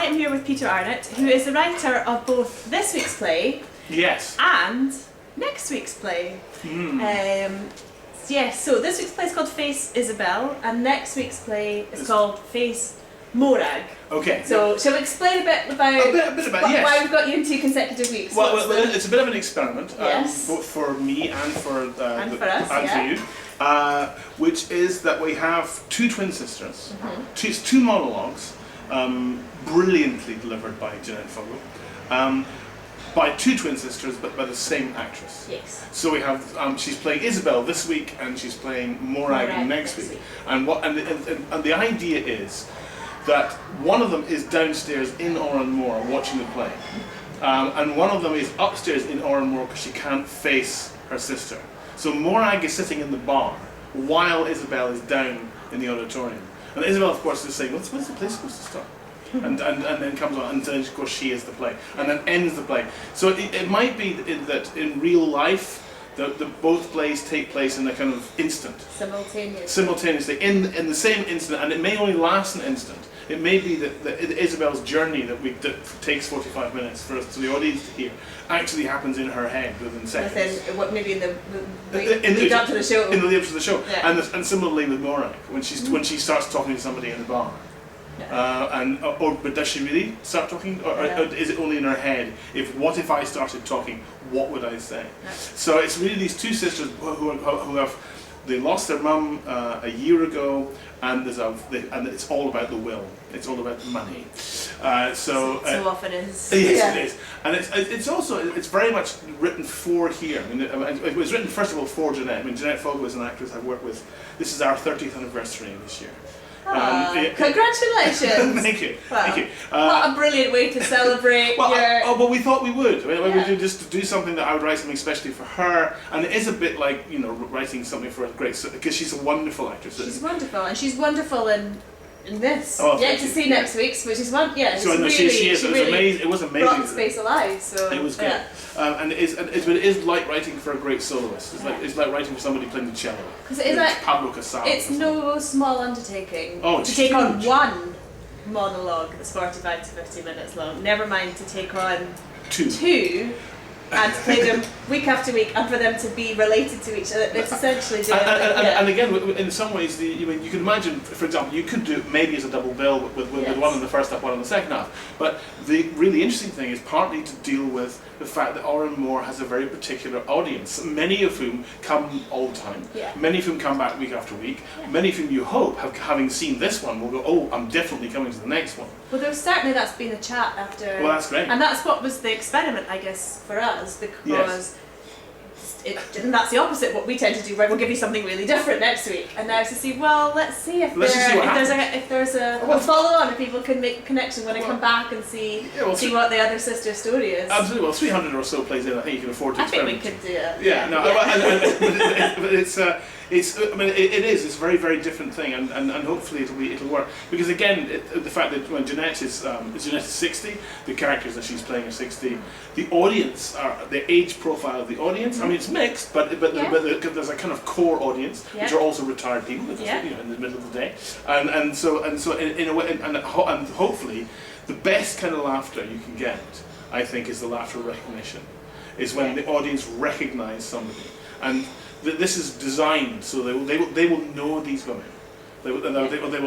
I am here with Peter Arnott, who is the writer of both this week's play and next week's play. Yes, so this week's play is called Face Isabel, and next week's play is called Face MORAG. Okay. So, shall we explain a bit about, why we've got you in 2 consecutive weeks? Well, it's a bit of an experiment, yes. both for me and for us, for you, which is that we have 2 twin sisters, two monologues, brilliantly delivered by Jeanette Fogel, by 2 twin sisters, but by the same actress. Yes. So we have she's playing Isabel this week, and she's playing MORAG next week. And the idea is that one of them is downstairs in Oranmore watching the play, and one of them is upstairs in Oranmore because she can't face her sister. So MORAG is sitting in the bar while Isabel is down in the auditorium, and Isabel, of course, is saying, "What's the play supposed to start?" and then comes on, and then of course she is the play, and then ends the play. So it might be that in real life, both plays take place in a kind of instant, simultaneously in the same instant, and it may only last an instant. It may be that Isabel's journey that takes 45 minutes for us, to the audience to hear, actually happens in her head within seconds. Maybe in the lead up to the show. In the lead up to the show, yeah. And similarly with MORAG, when she starts talking to somebody in the bar. But does she really start talking, or is it only in her head? What if I started talking? What would I say? Yeah. So it's really these 2 sisters who they lost their mum a year ago, and it's all about the will. It's all about the money. So often is. Yes, it is, and it's very much written for here. I mean, it was written first of all for Jeanette. I mean, Jeanette Fogel is an actress I've worked with. This is our 30th anniversary this year. Congratulations! Thank you. Wow. Thank you. What a brilliant way to celebrate well, we thought we would. We would just do something that I would write something especially for her, and it is a bit like writing something for a great, because she's a wonderful actress. She's wonderful, and she's wonderful in this. Oh, yet to see next week's, which is one. Yeah, so she is. It was amazing. It was amazing. Brought the space alive. So it was good. And it is like writing for a great soloist. It's like writing for somebody playing the cello. Because it is like Pablo Casals. It's no small undertaking to take on one monologue that's 45 to 50 minutes long. Never mind to take on 2. And to play them week after week, and for them to be related to each other. It's essentially doing and again, in some ways, you can imagine, for example, you could do it maybe as a double bill with one in the first half, one in the second half. But the really interesting thing is partly to deal with the fact that Oranmore has a very particular audience, many of whom come all the time. Yeah. Many of whom come back week after week. Yeah. Many of whom you hope, having seen this one, will go, "Oh, I'm definitely coming to the next one." Well, certainly that's been a chat after. Well, that's great. And that's what was the experiment, I guess, for us, because and that's the opposite. What we tend to do, right? We'll give you something really different next week, and now it's to see. Well, let's see if there's a follow-on, if people can make a connection when I come back and see what the other sister story is. Absolutely. Well, 300 or so plays in. I think you can afford to experiment. I think we could do it. Yeah. No. But it's. I mean, it is. It's a very, very different thing, and hopefully it'll work. Because again, the fact that when Jeanette is 60, the characters that she's playing are 60. The audience the age profile of the audience. I mean, it's mixed, but there's a kind of core audience, which are also retired people, because in the middle of the day, and so in a way, and hopefully, the best kind of laughter you can get, I think, is the laughter of recognition, is when the audience recognise somebody. And this is designed so they will know these women. They will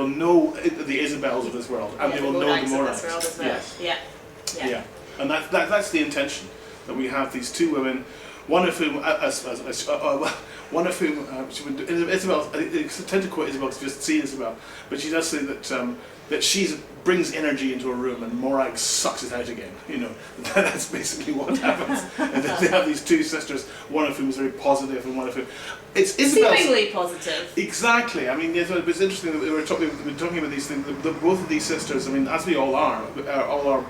know the Isabels of this world, and they will know the MORAGs. Yes. Yeah. And that's the intention, that we have these 2 women, one of whom, Isabel. I tend to quote Isabel to just see Isabel, but she does say that she brings energy into a room and MORAG sucks it out again. That's basically what happens. And they have these 2 sisters, one of whom is very positive, and one of whom it's Isabel. Seemingly positive. Exactly. I mean, it's interesting that we've been talking about these things. Both of these sisters, I mean, as we all are,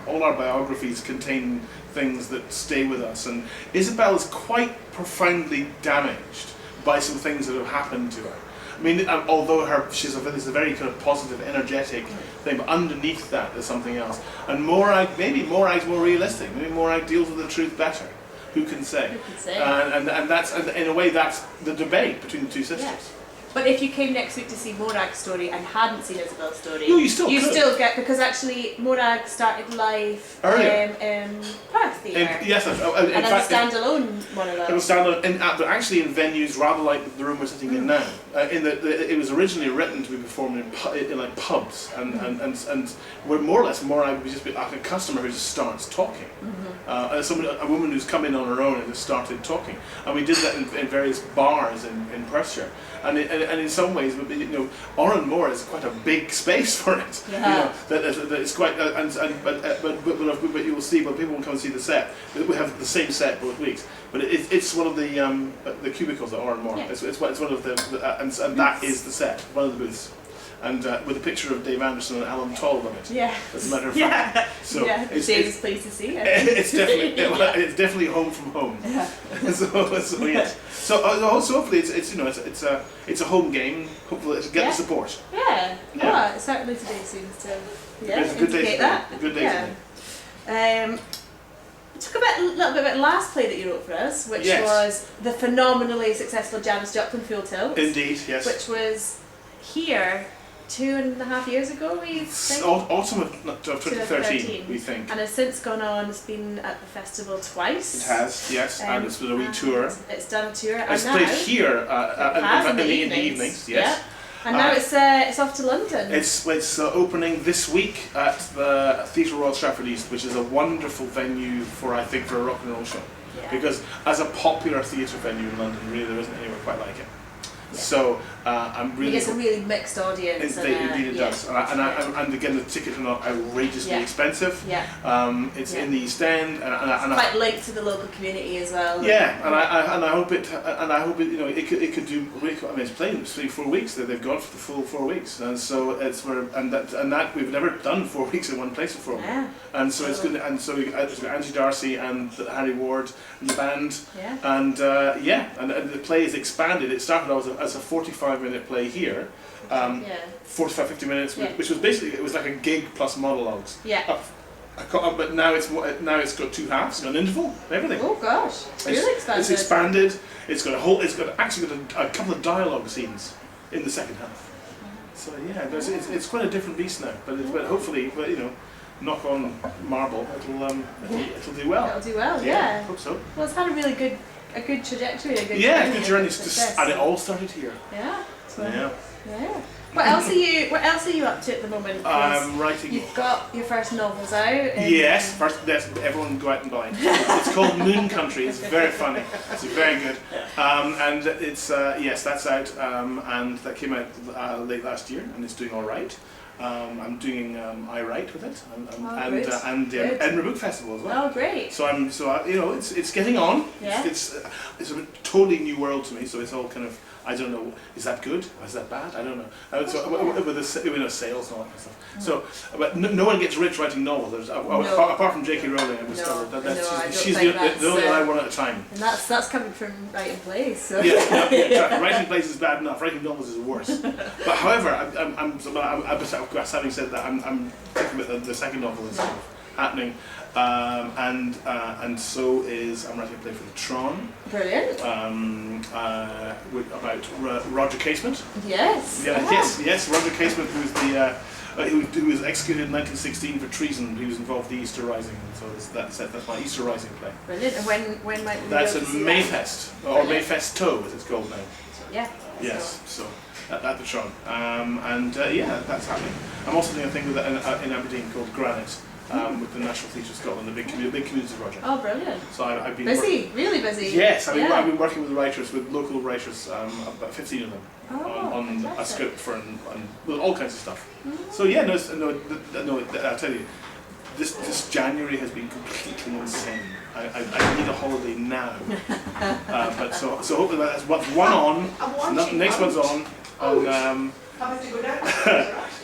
all our biographies contain things that stay with us, and Isabel is quite profoundly damaged by some things that have happened to her. I mean, although she's a very kind of positive, energetic thing, but underneath that there's something else. And maybe MORAG's more realistic. Maybe MORAG deals with the truth better. Who can say? Who can say? And that's, in a way, that's the debate between the 2 sisters. But if you came next week to see Morag's story and hadn't seen Isabel's story, no, you still get, because actually Morag started live in Perth Theatre. Yes, and fact, a standalone monologue. It was standalone, but actually in venues rather like the room we're sitting in now. It was originally written to be performed in like pubs, and we're more or less Morag would just be like a customer who just starts talking. A woman who's come in on her own and just started talking, and we did that in various bars in Perthshire. And in some ways, you know, Oran Moor is quite a big space for it. Yeah. You know, that it's quite, but you will see when people will come and see the set. We have the same set both weeks, but it's one of the cubicles at Oran Moor. Yeah. It's one of and that is the set, one of the booths. And with a picture of Dave Anderson and Alan Toll on it. Yeah. As a matter of fact. Yeah. So yeah. It's place to see it. It's definitely home from home. Yeah. so yeah. So hopefully it's a home game. Hopefully it'll get the support. Yeah. Yeah. Oh, certainly today seems to it's a good day that. A good day today. Talk a little bit about the last play that you wrote for us, which was the phenomenally successful Janis Joplin Full Tilt. Indeed, yes. Which was here 2.5 years ago, we think? Autumn of 2013, we think. And has since gone on, it's been at the festival twice. It has, yes, and it's been a wee tour. It's done a tour. It's played here in the evenings, yes. Yeah. And now it's off to London. It's opening this week at the Theatre Royal Stratford East, which is a wonderful venue for a rock and roll show. Yeah. Because as a popular theatre venue in London, really there isn't anywhere quite like it. Yeah. So I'm really. It's a really mixed audience. Indeed it does, and again the tickets are not outrageously expensive. Yeah. It's in the East End, and quite linked to the local community as well. Yeah, and I hope it you know it could do. I mean it's playing 3-4 weeks. They've gone for the full 4 weeks, and so it's where that we've never done 4 weeks in one place before. Yeah. And so it's good, and so it's got Angie Darcy and Harry Ward and the band. Yeah. And and the play is expanded. It started off as a 45-minute play here, 45-50 minutes, which was basically it was like a gig plus monologues. Yeah. But now it's got 2 halves, got an interval, and everything. Oh gosh, really expanded. It's expanded. It's actually got a couple of dialogue scenes in the second half. So yeah, it's quite a different beast now. But hopefully, you know, knock on marble, it'll do well. It'll do well. Yeah. Hope so. Well, it's had a really good trajectory, a good journey. And it all started here. Yeah. Yeah. What else are you up to at the moment? I'm writing. You've got your first novels out. Yes, everyone go out and buy it. It's called Moon Country. It's very funny. It's very good. And it's that's out. And that came out late last year, and it's doing all right. I'm doing I Write with it, and the Edinburgh Book Festival as well. Oh, great! So you know, it's getting on. Yeah. It's a totally new world to me. So it's all kind of. I don't know. Is that good? Or is that bad? I don't know. With the sales and all that stuff. So, but no one gets rich writing novels. Apart from J.K. Rowling, I've discovered she's the only one I want at a time. And that's coming from writing plays. So. Yeah, writing plays is bad enough. Writing novels is worse. But however, having said that, I'm thinking about the second novel is happening. And so is I'm writing a play for the Tron. Brilliant. About Roger Casement. Yes. Yeah. Yes. Roger Casement, who's the who was executed in 1916 for treason. He was involved in the Easter Rising. So that's my Easter Rising play. Brilliant. And when might we? That's at Mayfest or Mayfesto, as it's called now. Yeah. Yes. So at the Tron. That's happening. I'm also doing a thing in Aberdeen called Granite. With the National Theatre of Scotland, a big community project. Oh, brilliant! So I've been really busy. Yes, I've been working with local writers, about 15 of them, on a script for and all kinds of stuff. Mm-hmm. So yeah, I'll tell you, this January has been completely insane. I need a holiday now. But so hopefully that's one on. Next one's on.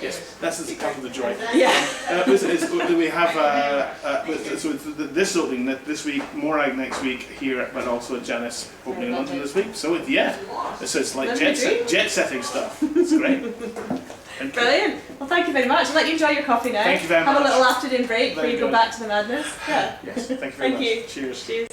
Yes, that's the top of the joy. Yeah. We have this opening this week, Morag next week here, but also at Janis opening in London this week. So it's like jet setting stuff. It's great. Brilliant. Well, thank you very much. I'll let you enjoy your coffee now. Thank you very much. Have a little afternoon break before you go back to the madness. Yeah. Yes. Thank you very much. Thank you. Cheers. Cheers.